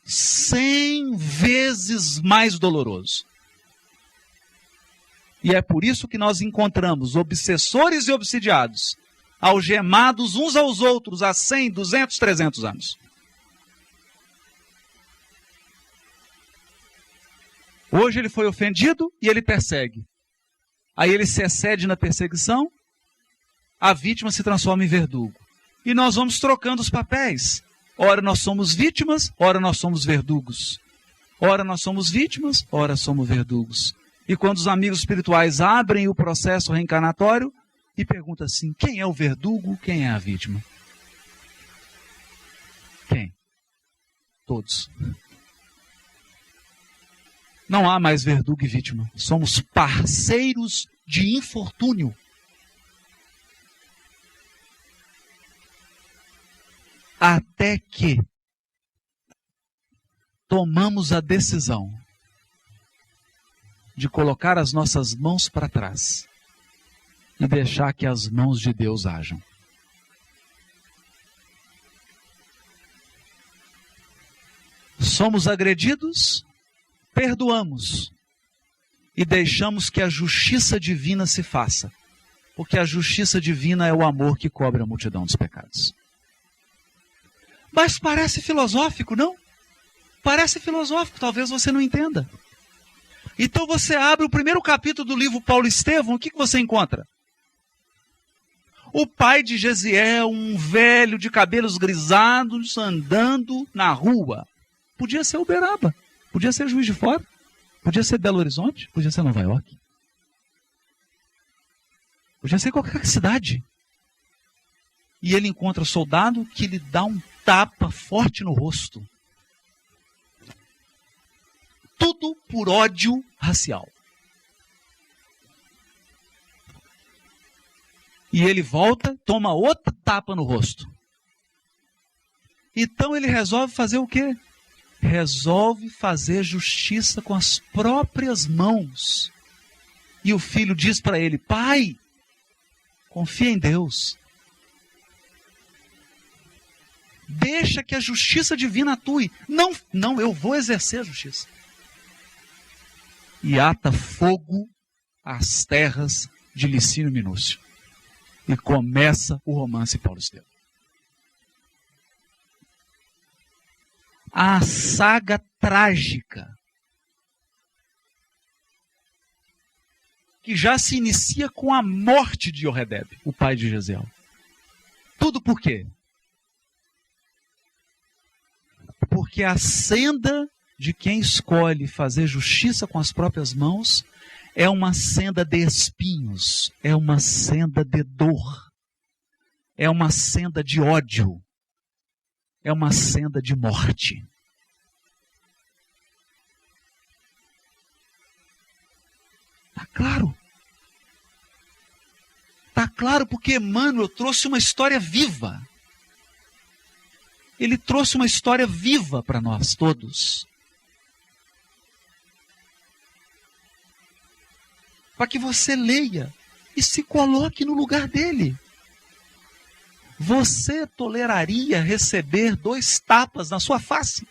100 vezes mais doloroso. E é por isso que nós encontramos obsessores e obsidiados, algemados uns aos outros há 100, 200, 300 anos. Hoje ele foi ofendido e ele persegue. Aí ele se excede na perseguição, a vítima se transforma em verdugo. E nós vamos trocando os papéis. Ora nós somos vítimas, ora nós somos verdugos. Ora nós somos vítimas, ora somos verdugos. E quando os amigos espirituais abrem o processo reencarnatório e perguntam assim, quem é o verdugo, quem é a vítima? Quem? Todos. Não há mais verdugo e vítima. Somos parceiros de infortúnio. Até que tomamos a decisão de colocar as nossas mãos para trás e deixar que as mãos de Deus ajam. Somos agredidos, perdoamos e deixamos que a justiça divina se faça, porque a justiça divina é o amor que cobre a multidão dos pecados. Mas parece filosófico, não? Parece filosófico, talvez você não entenda. Então você abre o primeiro capítulo do livro Paulo Estevão, o que você encontra? O pai de Gesiel, um velho de cabelos grisados, andando na rua. Podia ser Uberaba, podia ser Juiz de Fora, podia ser Belo Horizonte, podia ser Nova York. Podia ser qualquer cidade. E ele encontra soldado que lhe dá um tapa forte no rosto. Tudo por ódio racial. E ele volta, toma outra tapa no rosto. Então ele resolve fazer o quê? Resolve fazer justiça com as próprias mãos. E o filho diz para ele, pai, confia em Deus. Deixa que a justiça divina atue. Não, eu vou exercer a justiça. E ata fogo às terras de Licínio Minúcio. E começa o romance Paulo Estevão. A saga trágica que já se inicia com a morte de Iorredeb, o pai de Gesiel. Tudo por quê? Porque a senda de quem escolhe fazer justiça com as próprias mãos é uma senda de espinhos, é uma senda de dor, é uma senda de ódio, é uma senda de morte. Está claro? Está claro porque Emmanuel trouxe uma história viva. Ele trouxe uma história viva para nós todos. Para que você leia e se coloque no lugar dele. Você toleraria receber 2 tapas na sua face?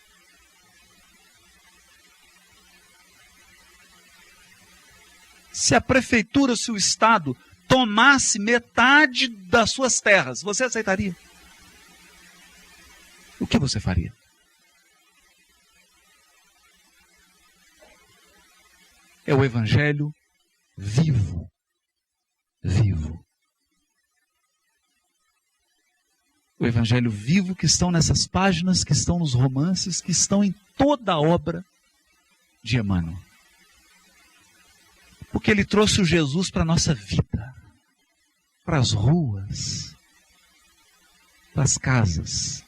Se a prefeitura, se o Estado tomasse metade das suas terras, você aceitaria? O que você faria? É o Evangelho vivo. Vivo. O Evangelho vivo que estão nessas páginas, que estão nos romances, que estão em toda a obra de Emmanuel. Porque ele trouxe o Jesus para a nossa vida, para as ruas, para as casas,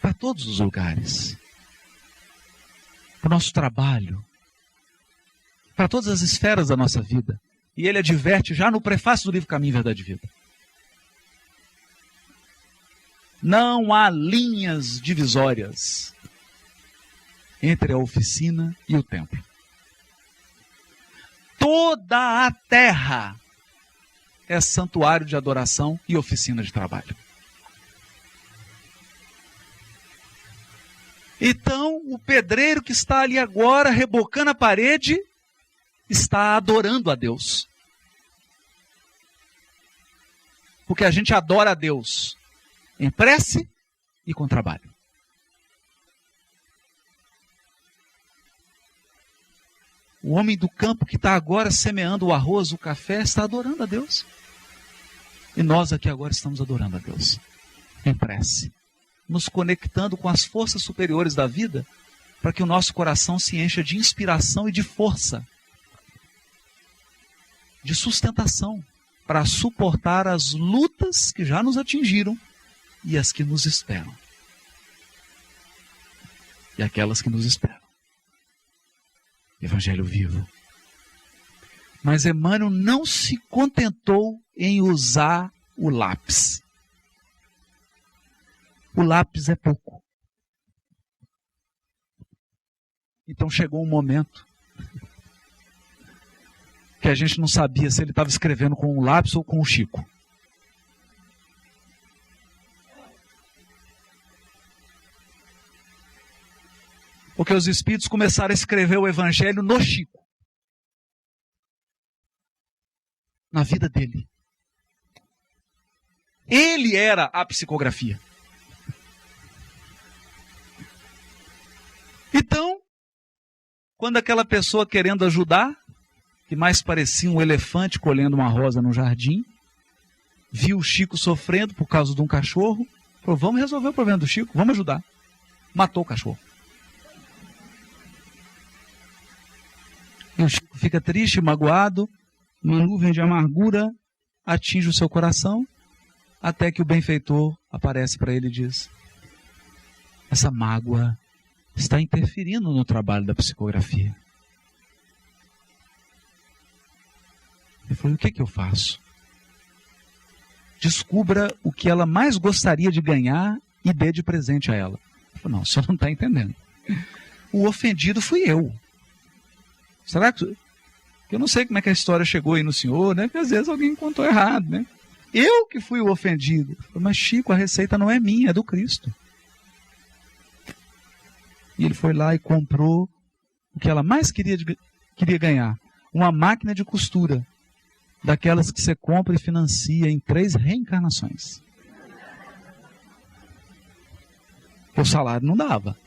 para todos os lugares, para o nosso trabalho, para todas as esferas da nossa vida. E ele adverte já no prefácio do livro Caminho, Verdade e Vida. Não há linhas divisórias entre a oficina e o templo. Toda a terra é santuário de adoração e oficina de trabalho. Então, o pedreiro que está ali agora, rebocando a parede, está adorando a Deus. Porque a gente adora a Deus em prece e com trabalho. O homem do campo que está agora semeando o arroz, o café, está adorando a Deus. E nós aqui agora estamos adorando a Deus em prece, nos conectando com as forças superiores da vida, para que o nosso coração se encha de inspiração e de força, de sustentação, para suportar as lutas que já nos atingiram e as que nos esperam. E aquelas que nos esperam. Evangelho vivo. Mas Emmanuel não se contentou em usar o lápis. O lápis é pouco. Então chegou um momento que a gente não sabia se ele estava escrevendo com o lápis ou com o Chico. Porque os espíritos começaram a escrever o Evangelho no Chico. Na vida dele. Ele era a psicografia. Então, quando aquela pessoa querendo ajudar, que mais parecia um elefante colhendo uma rosa no jardim, viu o Chico sofrendo por causa de um cachorro, falou, vamos resolver o problema do Chico, vamos ajudar. Matou o cachorro. E o Chico fica triste, magoado, uma nuvem de amargura atinge o seu coração, até que o benfeitor aparece para ele e diz, essa mágoa está interferindo no trabalho da psicografia. Ele falou, o que eu faço? Descubra o que ela mais gostaria de ganhar e dê de presente a ela. Ele falou, não, o senhor não está entendendo. O ofendido fui eu. Será que... Eu não sei como é que a história chegou aí no senhor, né? Porque às vezes alguém contou errado, né? Eu que fui o ofendido. Mas Chico, a receita não é minha, é do Cristo. E ele foi lá e comprou o que ela mais queria ganhar. Uma máquina de costura. Daquelas que você compra e financia em 3 reencarnações. O salário não dava.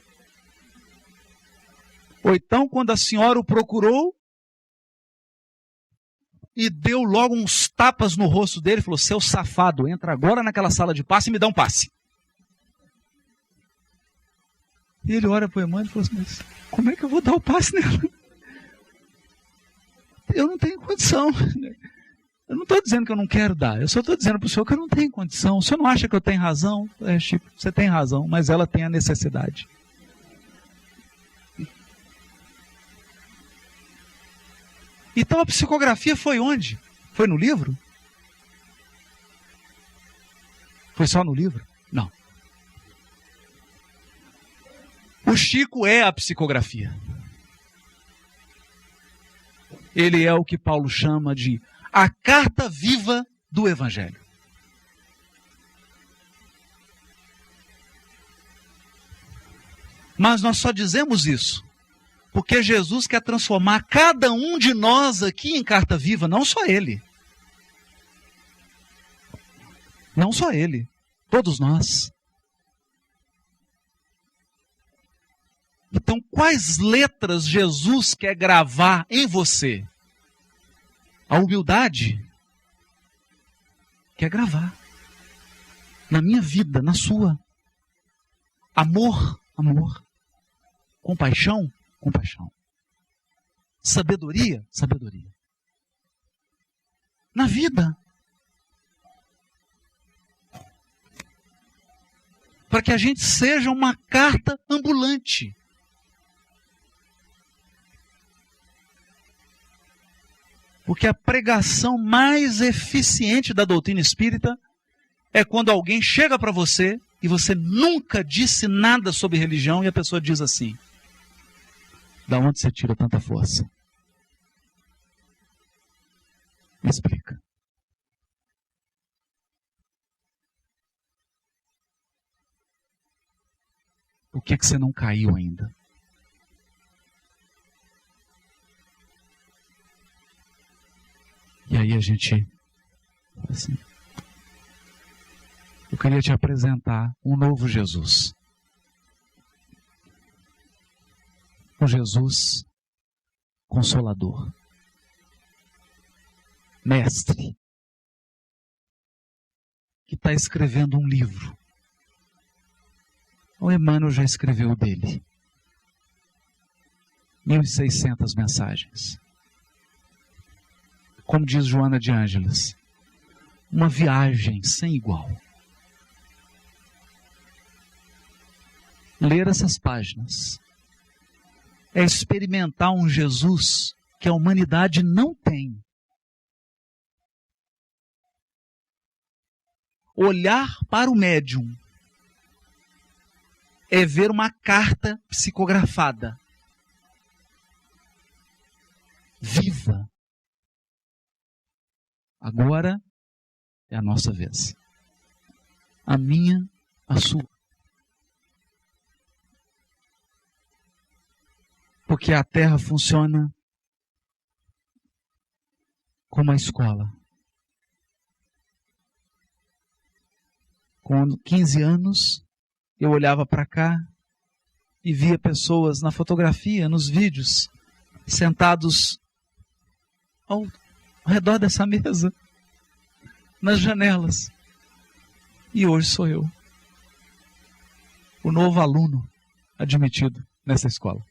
Ou então, quando a senhora o procurou e deu logo uns tapas no rosto dele, falou, seu safado, entra agora naquela sala de passe e me dá um passe. E ele olha para o Emmanuel e falou assim, mas como é que eu vou dar o passe nela? Eu não tenho condição. Eu não estou dizendo que eu não quero dar, eu só estou dizendo para o senhor que eu não tenho condição. O senhor não acha que eu tenho razão? É, Chico, você tem razão, mas ela tem a necessidade. Então a psicografia foi onde? Foi no livro? Foi só no livro? Não. O Chico é a psicografia. Ele é o que Paulo chama de a carta viva do Evangelho. Mas nós só dizemos isso porque Jesus quer transformar cada um de nós aqui em carta viva, não só ele. Não só ele, todos nós. Então, quais letras Jesus quer gravar em você? A humildade quer gravar. Na minha vida, na sua. Amor, amor. Compaixão? Compaixão. Sabedoria? Sabedoria. Na vida. Para que a gente seja uma carta ambulante. Porque a pregação mais eficiente da doutrina espírita é quando alguém chega para você e você nunca disse nada sobre religião e a pessoa diz assim: da onde você tira tanta força? Me explica. Por que você não caiu ainda? E aí a gente, assim, eu queria te apresentar um novo Jesus. Um Jesus consolador. Mestre. Que está escrevendo um livro. O Emmanuel já escreveu dele. 1.600 mensagens. Como diz Joana de Ângeles, uma viagem sem igual. Ler essas páginas é experimentar um Jesus que a humanidade não tem. Olhar para o médium é ver uma carta psicografada, viva. Agora é a nossa vez. A minha, a sua. Porque a Terra funciona como a escola. Com 15 anos, eu olhava para cá e via pessoas na fotografia, nos vídeos, sentados ao redor dessa mesa, nas janelas. E hoje sou eu, o novo aluno admitido nessa escola.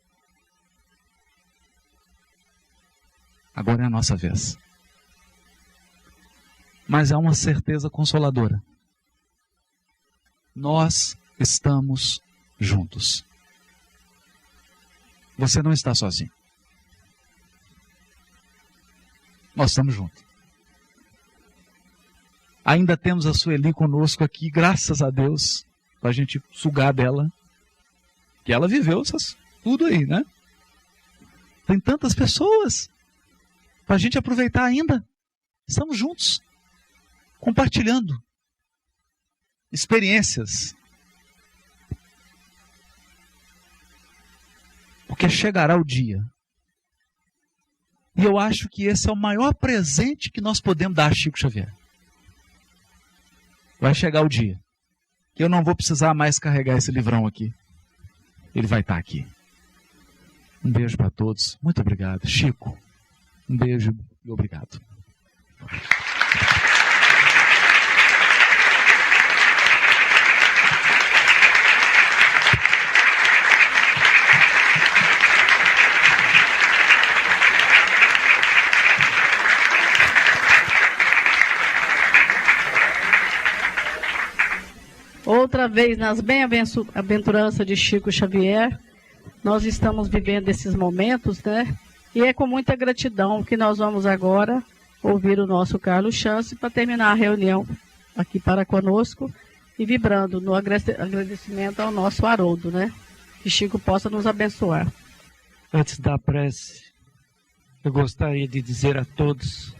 Agora é a nossa vez. Mas há uma certeza consoladora. Nós estamos juntos. Você não está sozinho. Nós estamos juntos. Ainda temos a Sueli conosco aqui, graças a Deus, para a gente sugar dela, que ela viveu tudo aí, né? Tem tantas pessoas para a gente aproveitar ainda. Estamos juntos, compartilhando experiências. Porque chegará o dia. E eu acho que esse é o maior presente que nós podemos dar a Chico Xavier. Vai chegar o dia que eu não vou precisar mais carregar esse livrão aqui. Ele vai estar aqui. Um beijo para todos. Muito obrigado. Chico, um beijo e obrigado. Outra vez, nas bem-aventuranças de Chico Xavier, nós estamos vivendo esses momentos, né? E é com muita gratidão que nós vamos agora ouvir o nosso Carlos Chance para terminar a reunião aqui para conosco e vibrando no agradecimento ao nosso Haroldo, né? Que Chico possa nos abençoar. Antes da prece, eu gostaria de dizer a todos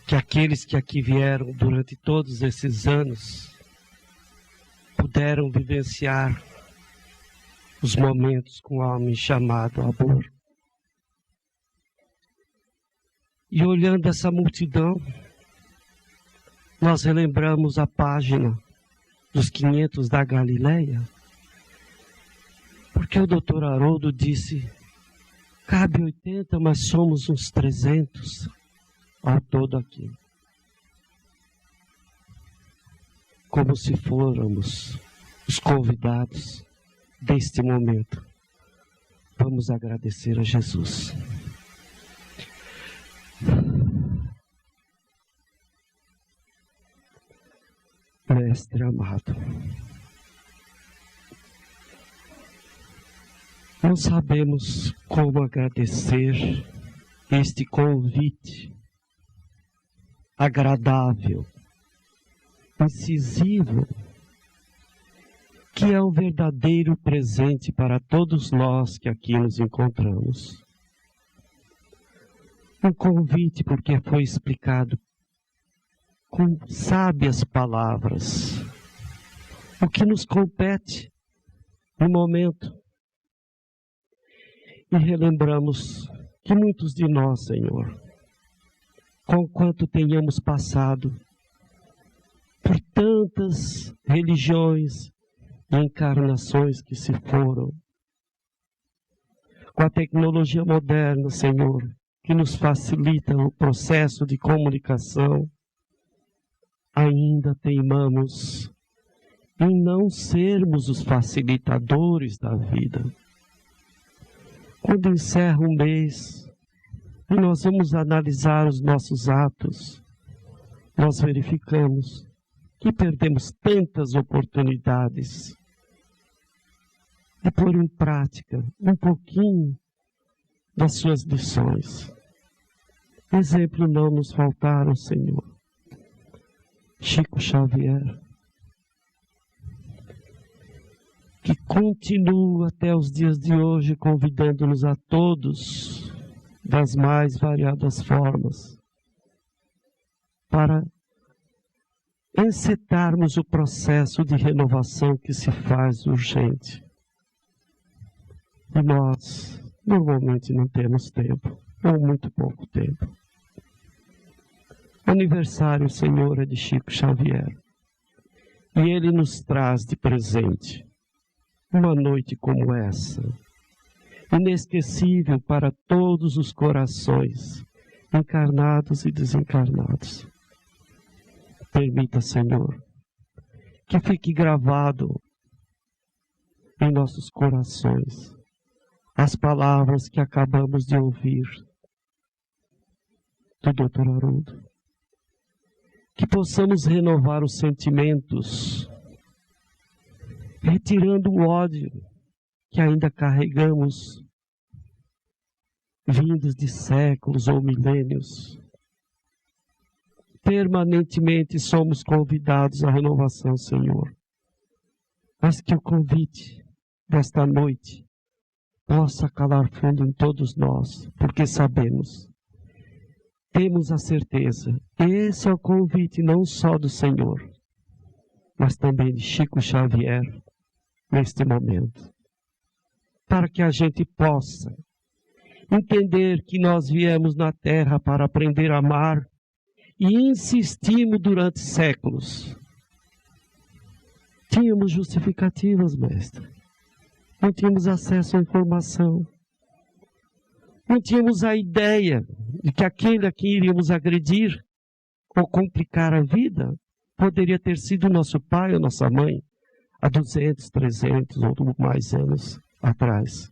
que aqueles que aqui vieram durante todos esses anos puderam vivenciar os momentos com o homem chamado amor. E olhando essa multidão, nós relembramos a página dos 500 da Galileia, porque o doutor Haroldo disse, cabe 80, mas somos uns 300 ao todo aqui. Como se fôramos os convidados deste momento. Vamos agradecer a Jesus. Mestre amado, não sabemos como agradecer este convite agradável, incisivo, que é um verdadeiro presente para todos nós que aqui nos encontramos. Um convite porque foi explicado com sábias palavras o que nos compete no momento. E relembramos que muitos de nós, Senhor, conquanto tenhamos passado por tantas religiões e encarnações que se foram, com a tecnologia moderna, Senhor, que nos facilita o processo de comunicação, ainda teimamos em não sermos os facilitadores da vida. Quando encerra um mês e nós vamos analisar os nossos atos, nós verificamos que perdemos tantas oportunidades de pôr em prática um pouquinho das suas lições. Exemplo não nos faltaram, Senhor. Chico Xavier, que continua até os dias de hoje convidando-nos a todos, das mais variadas formas, para encetarmos o processo de renovação que se faz urgente. E nós, normalmente, não temos tempo, ou muito pouco tempo. O aniversário, Senhor, é de Chico Xavier. E ele nos traz de presente uma noite como essa, inesquecível para todos os corações, encarnados e desencarnados. Permita, Senhor, que fique gravado em nossos corações as palavras que acabamos de ouvir do Dr. Haroldo. Que possamos renovar os sentimentos, retirando o ódio que ainda carregamos, vindos de séculos ou milênios. Permanentemente somos convidados à renovação, Senhor. Mas que o convite desta noite possa calar fundo em todos nós, porque sabemos, temos a certeza, esse é o convite não só do Senhor, mas também de Chico Xavier, neste momento. Para que a gente possa entender que nós viemos na Terra para aprender a amar e insistimos durante séculos. Tínhamos justificativas, mestre. Não tínhamos acesso à informação. Não tínhamos a ideia de que aquele a quem iríamos agredir ou complicar a vida poderia ter sido nosso pai ou nossa mãe há 200, 300 ou mais anos atrás.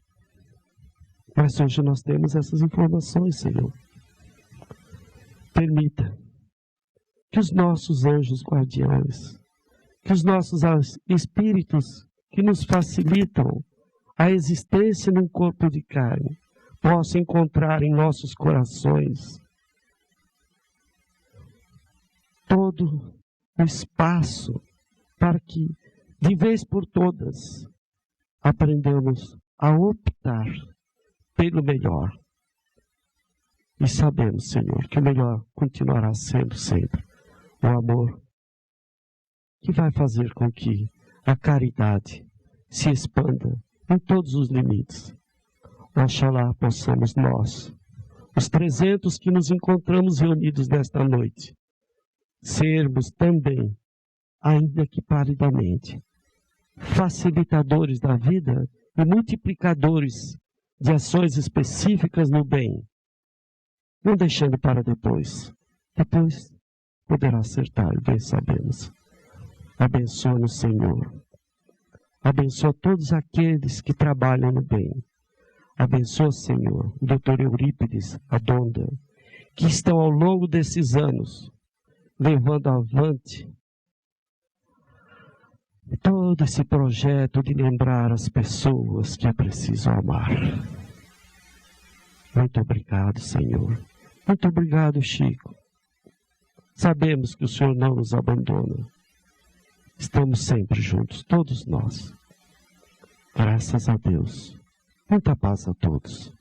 Mas hoje nós temos essas informações, Senhor. Permita que os nossos anjos guardiões, que os nossos espíritos que nos facilitam a existência num corpo de carne, possam encontrar em nossos corações todo o espaço para que, de vez por todas, aprendamos a optar pelo melhor. E sabemos, Senhor, que o melhor continuará sendo sempre o amor, que vai fazer com que a caridade se expanda em todos os limites. Oxalá possamos nós, os 300 que nos encontramos reunidos nesta noite, sermos também, ainda que palidamente, facilitadores da vida e multiplicadores de ações específicas no bem, não deixando para depois. Depois poderá acertar, bem sabemos. Abençoa-nos, Senhor. Abençoa todos aqueles que trabalham no bem. Abençoa, Senhor, o Dr. Eurípides, a Donda, que estão ao longo desses anos levando avante todo esse projeto de lembrar as pessoas que é preciso amar. Muito obrigado, Senhor. Muito obrigado, Chico. Sabemos que o Senhor não nos abandona. Estamos sempre juntos, todos nós. Graças a Deus. Muita paz a todos.